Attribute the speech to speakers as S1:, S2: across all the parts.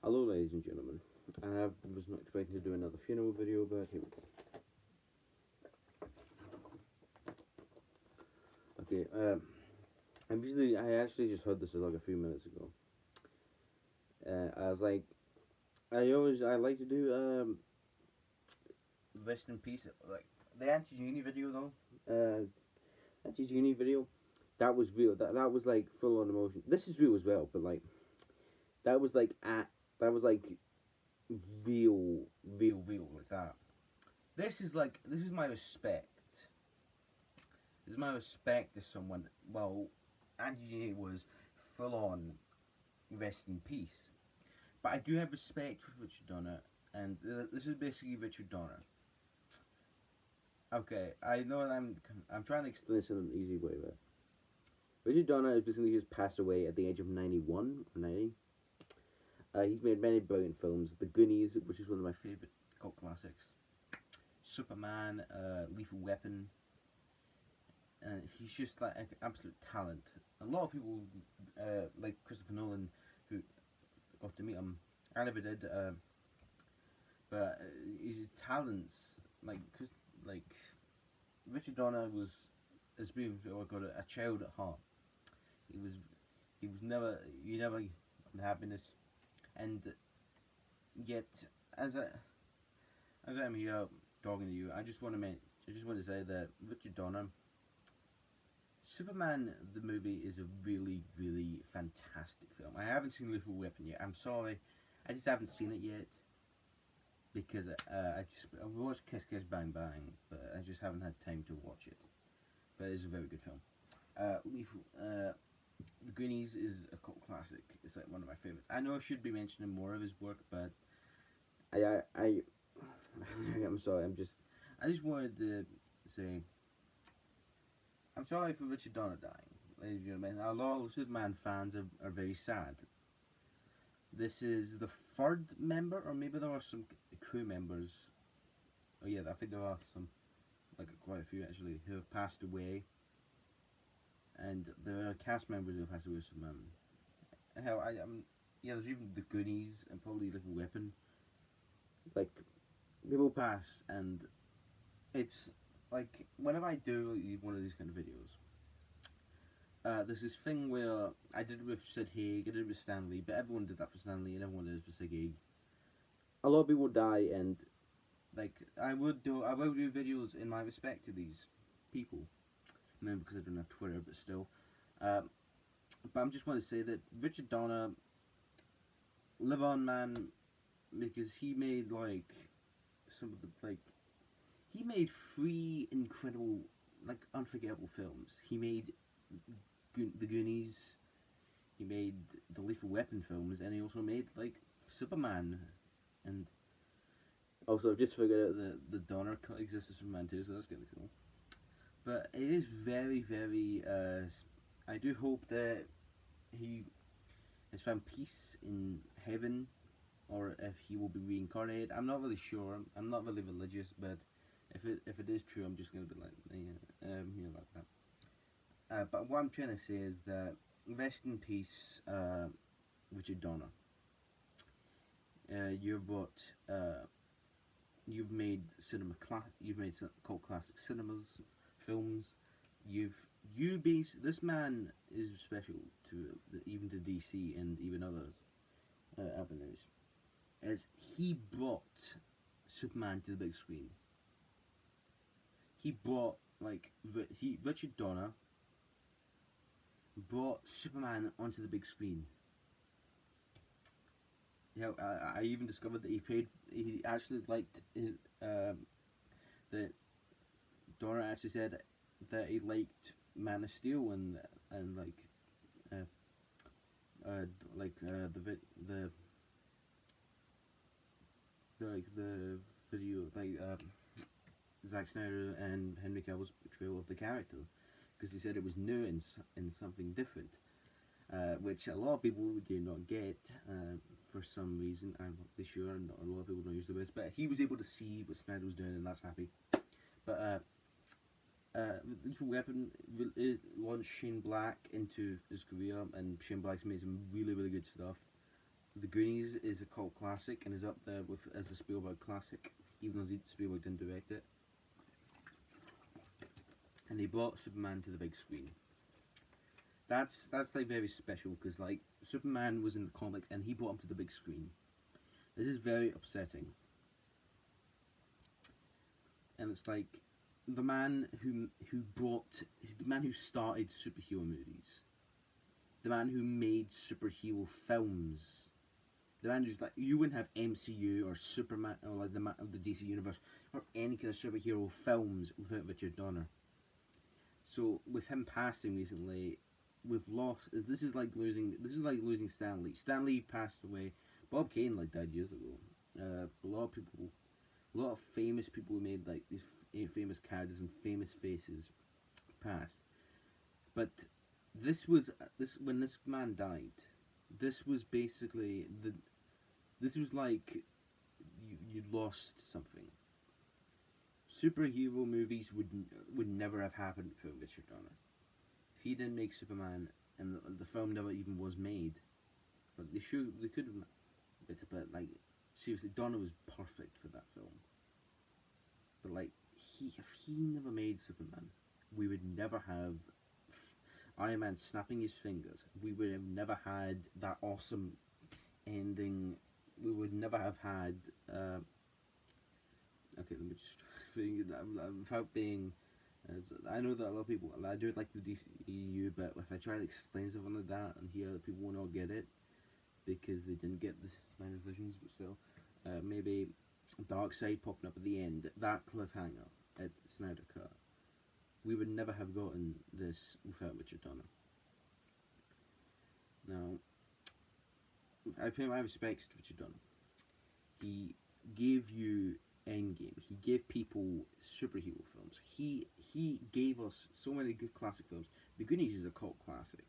S1: Hello ladies and gentlemen, I was not expecting to do another funeral video, but here we go. Okay, I actually just heard this like a few minutes ago. I was like, I like to do, rest in peace, like, the Anti-Genie video though, Anti-Genie video, that was real, that was like full on emotion. This is real as well, but like, that was like, that was like, real, like that. This is my respect. This is my respect to someone. Well, Angie was full on rest in peace, but I do have respect for Richard Donner, and this is basically Richard Donner. Okay, I know that I'm trying to explain this in an easy way, but Richard Donner is basically just passed away at the age of 91 or 90. He's made many brilliant films. The Goonies, which is one of my favorite cult classics. Superman, Lethal Weapon. He's just like an absolute talent. A lot of people, like Christopher Nolan, who got to meet him. I never did, but his talents, like like Richard Donner was, has been got a child at heart. He was he never had happiness, and yet as I as I'm here talking to you, I just want to say that Richard Donner, Superman the movie is a really fantastic film. I haven't seen Lethal Weapon yet. I'm sorry, I just haven't seen it yet because I watched Kiss Kiss Bang Bang, but I just haven't had time to watch it. But it's a very good film. Lethal, The Goonies is a cult classic. It's like one of my favorites. I know I should be mentioning more of his work, but I I'm sorry. I just wanted to say I'm sorry for Richard Donner dying, ladies and gentlemen. A lot of Superman fans are very sad. This is the third member, or maybe there are some crew members. Oh yeah, I think there are some, like quite a few actually, who have passed away, and there are cast members who have passed away. Hell, yeah, there's even the Goonies and probably Little Weapon. Like, people pass, and it's like whenever I do one of these kind of videos, there's this thing where I did it with Sid Haig, I did it with Stan Lee, but everyone did that for Stan Lee, and everyone did it for Sid Haig. A lot of people die, and like I will do videos in my respect to these people. Maybe because I don't have Twitter, but still. Um, but I'm just want to say that Richard Donner, live on, man, because he made like some of the like he made three incredible, like unforgettable films. He made The Goonies, he made the Lethal Weapon films, and he also made like Superman, and also I've just figured out that the Donner cut exists as Superman too, so that's kind of cool. But it is very. I do hope that he has found peace in heaven, or if he will be reincarnated. I'm not really sure. I'm not really religious, but if it is true, I'm just gonna be like, yeah, like that. But what I'm trying to say is that rest in peace, Richard Donner. You've what you've made you've made cult classic cinemas, films. You've this man is special to even to DC and even others avenues, as he brought Superman to the big screen. He brought Richard Donner brought Superman onto the big screen. You know, I even discovered that he actually liked his that Donner actually said that he liked Man of Steel and uh, the the video Zack Snyder and Henry Cavill's portrayal of the character, because he said it was new and something different, which a lot of people do not get for some reason. I'm not really sure, and a lot of people don't use the words, but he was able to see what Snyder was doing, and that's happy. But Lethal Weapon it launched Shane Black into his career, and Shane Black's made some really good stuff. The Goonies is a cult classic and is up there with as a Spielberg classic, even though Spielberg didn't direct it. And they brought Superman to the big screen. That's like very special because like Superman was in the comics and he brought him to the big screen. This is very upsetting. And it's like the man the man who started superhero movies, the man who made superhero films, the man who's like you wouldn't have MCU or Superman or like the DC universe or any kind of superhero films without Richard Donner. So with him passing recently, we've lost. This is like losing Stan Lee. Stan Lee passed away. Bob Kane like died years ago. A lot of people, a lot of famous people who made like these famous characters and famous faces passed. But this when this man died. This was basically the. This was like you lost something. Superhero movies would never have happened for Richard Donner. If he didn't make Superman and the film never even was made, but they could have, but like seriously, Donner was perfect for that film. But like if he never made Superman, we would never have Iron Man snapping his fingers. We would have never had that awesome ending. We would never have had. Okay, let me just without being. I know that a lot of people. I do like the DCEU, but if I try to explain something like that and here people will not get it because they didn't get the Snyder's visions, but still, maybe Darkseid popping up at the end, that cliffhanger at Snyder Cut, we would never have gotten this without Richard Donner. Now, I pay my respects to Richard Donner. He gave you Endgame. He gave people superhero films. He gave us so many good classic films. The Goonies is a cult classic.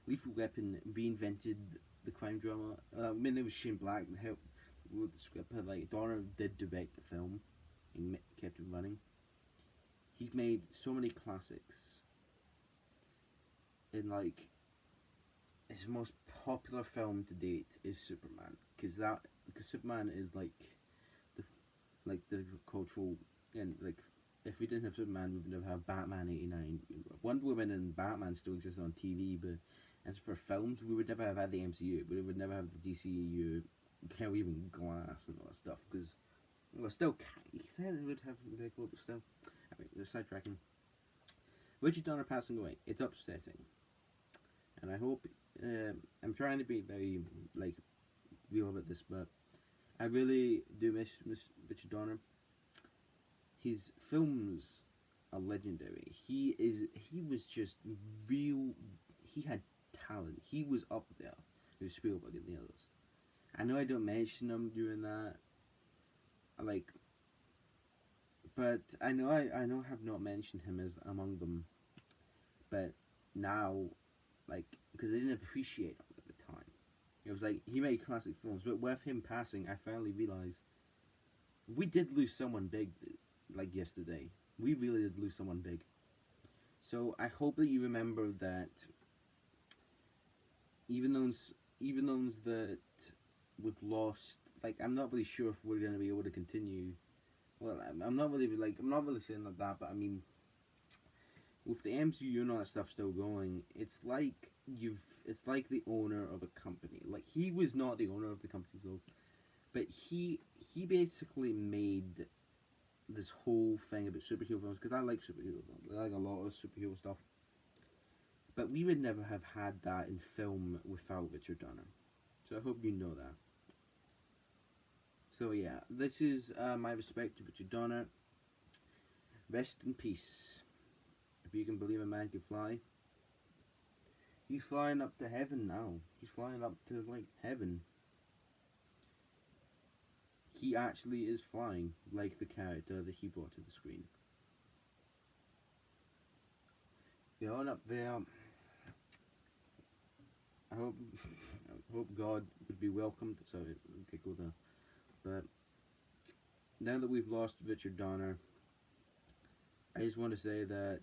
S1: Lethal Weapon reinvented the crime drama. I mean, it was Shane Black that helped wrote the script, but like Donner did direct the film and kept it running. He's made so many classics, and like his most popular film to date is Superman, because Superman is like the cultural and like if we didn't have Superman, we would have Batman '89. Wonder Woman and Batman still exist on TV, but as for films, we would never have had the MCU. We would never have the DCEU, hell even Glass and all that stuff. Because well, still, it would have very cool, but still, I mean, they're sidetracking. Richard Donner passing away. It's upsetting, and I hope I'm trying to be very like real about this, but I really do miss Richard Donner. His films are legendary. He was just real. He had talent. He was up there with Spielberg and the others. I know I don't mention him during that, like, but I know I have not mentioned him as among them, but now, like, because I didn't appreciate him at the time. It was like he made classic films, but with him passing, I finally realized we did lose someone big, like yesterday. We really did lose someone big. So I hope that you remember that even those that we've lost, like I'm not really sure if we're gonna be able to continue. Well, I'm not really saying like that, but I mean, with the MCU and all that stuff still going, it's like the owner of a company. Like he was not the owner of the company though, but he basically made this whole thing about superhero films because I like superhero films. I like a lot of superhero stuff. But we would never have had that in film without Richard Donner. So I hope you know that. So yeah, this is my respect to Richard Donner. Rest in peace. If you can believe a man can fly. He's flying up to heaven now. He's flying up to like heaven. He actually is flying like the character that he brought to the screen. Going up there. I hope God would be welcomed. Sorry, okay, go there. But now that we've lost Richard Donner, I just want to say that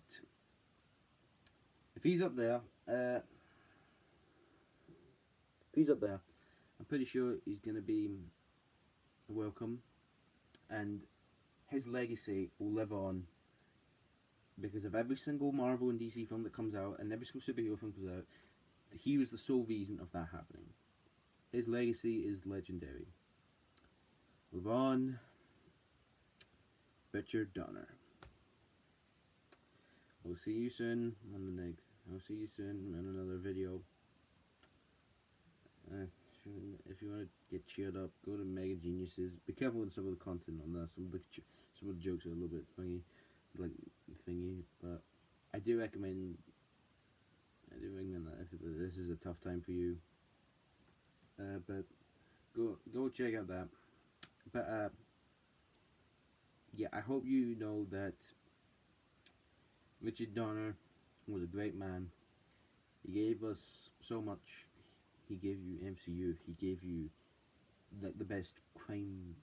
S1: if he's up there, I'm pretty sure he's going to be welcome, and his legacy will live on because of every single Marvel and DC film that comes out, and every single superhero film comes out. He was the sole reason of that happening. His legacy is legendary. Move on. Richard Donner. We'll see you soon on the next. I'll see you soon in another video. If you want to get cheered up, go to Mega Geniuses. Be careful with some of the content on that. Some of the jokes are a little bit funny, like thingy. But I do recommend. That if this is a tough time for you. But go check out that. But yeah, I hope you know that Richard Donner was a great man. He gave us so much. He gave you MCU. He gave you the best crime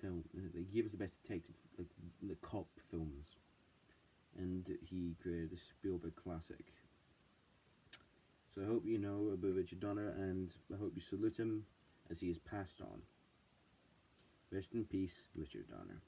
S1: film. He gave us the best detective, like the cop films. And he created a Spielberg classic. So I hope you know about Richard Donner, and I hope you salute him as he is passed on. Rest in peace, Richard Donner.